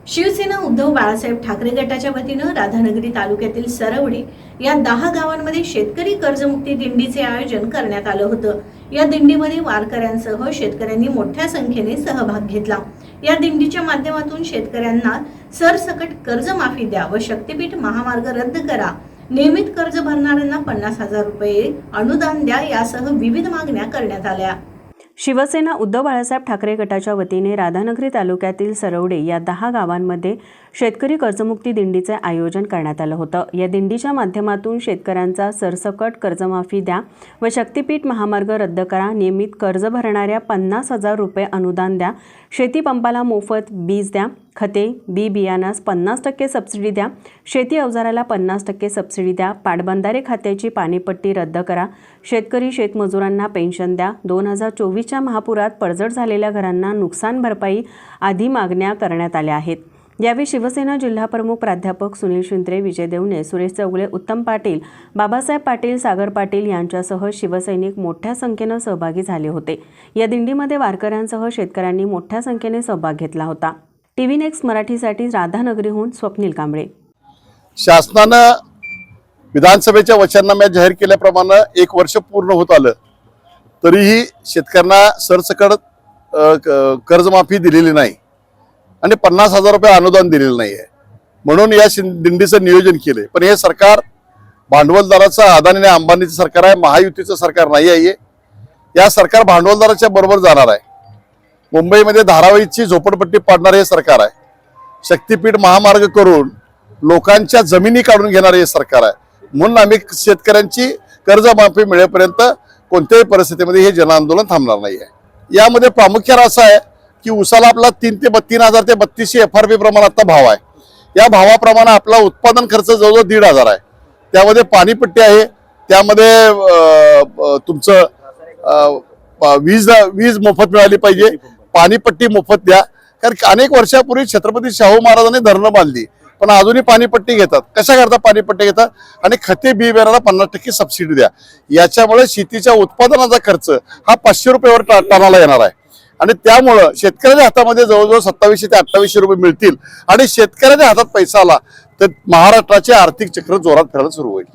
शिवसेना उद्धव बाळासाहेब ठाकरे गटाच्या वतीनं राधानगरी तालुक्यातील सरवडे या 10 गावांमध्ये शेतकरी कर्जमुक्ती दिंडीचे आयोजन करण्यात आलं होतं। या दिंडीमध्ये वारकऱ्यांसह शेतकऱ्यांनी मोठ्या संख्येने सहभाग घेतला। या दिंडीच्या माध्यमातून शेतकऱ्यांना सरसकट कर्जमाफी द्या व शक्तीपीठ महामार्ग रद्द करा, नियमित कर्ज भरणाऱ्यांना 50,000 रुपये अनुदान द्या यासह विविध मागण्या करण्यात आल्या। शिवसेना उद्धव बाळासाहेब ठाकरे गटाच्या वतीने राधानगरी तालुक्यातील सरवडे या 10 गावांमध्ये शेतकरी कर्जमुक्ती दिंडीचे आयोजन करण्यात आलं होतं। या दिंडीच्या माध्यमातून शेतकऱ्यांचा सरसकट कर्जमाफी द्या व शक्तीपीठ महामार्ग रद्द करा, नियमित कर्ज भरणाऱ्या 50,000 रुपये अनुदान द्या, शेती पंपाला मोफत बीज द्या, खते बी बियाणास 50% सबसिडी द्या, शेती अवजाराला 50% सबसिडी द्या, पाटबंधारे खात्याची पाणीपट्टी रद्द करा, शेतकरी शेतमजुरांना पेन्शन द्या, 2024च्या महापुरात पडझड झालेल्या घरांना नुकसान भरपाई आदी मागण्या करण्यात आल्या आहेत। यावेळी शिवसेना जिल्हा प्रमुख प्राध्यापक सुनील शिंत्रे, विजय देवणे, सुरेश चौगुले, उत्तम पाटील, बाबासाहेब पाटील, सागर पाटील यांच्यासह शिवसैनिक मोठ्या संख्येने सहभागी झाले होते। या दिंडीमध्ये वारकऱ्यांसह शेतकऱ्यांनी मोठ्या संख्येने सहभाग घेतला होता। टीव्ही नेक्स्ट मराठीसाठी राधानगरीहून स्वप्नील कांबळे। शासनाने विधानसभेच्या वचननाम्यात जाहीर केल्याप्रमाणे 1 वर्ष पूर्ण होत आलं तरीही शेतकऱ्यांना सरसकट कर्जमाफी दिलेली नाही आणि 50,000 रुपये अनुदान दिलेलं नाही आहे। म्हणून या दिंडीचं नियोजन केले, पण हे सरकार भांडवलदाराचं, अदानी आणि अंबानीचं सरकार आहे, महायुतीचं सरकार नाही आहे। या सरकार भांडवलदाराच्या बरोबर जाणार आहे। मुंबईमध्ये धारावीची झोपडपट्टी पाडणारे हे सरकार आहे। शक्तीपीठ महामार्ग करून लोकांच्या जमिनी काढून घेणारे हे सरकार आहे। म्हणून आम्ही शेतकऱ्यांची कर्जमाफी मिळेपर्यंत कोणत्याही परिस्थितीमध्ये हे जनआंदोलन थांबणार नाही आहे। यामध्ये प्रामुख्याने असं आहे की उसाला आपला 3,000 ते 3200 FRP प्रमाणात आता भाव आहे। या भावाप्रमाणे आपला उत्पादन खर्च जवळजवळ 1,500 आहे। त्यामध्ये पाणीपट्टी आहे, त्यामध्ये तुमचं वीज मोफत मिळाली पाहिजे, पाणीपट्टी मोफत द्या। कारण अनेक वर्षापूर्वी छत्रपती शाहू महाराजांनी धरणं बांधली, पण अजूनही पाणीपट्टी घेतात। कशा करता पाणीपट्टी घेतात? आणि खते बी बियाणाला 50% सबसिडी द्या। याच्यामुळे शेतीच्या उत्पादनाचा खर्च हा 500 रुपयावर टनाला येणार आहे आणि त्यामुळे शेतकऱ्याच्या हातामध्ये जवळजवळ 2700 ते 2800 रुपये मिळतील आणि शेतकऱ्याच्या हातात पैसा आला तर महाराष्ट्राचे आर्थिक चक्र जोरात फिरायला सुरू होईल।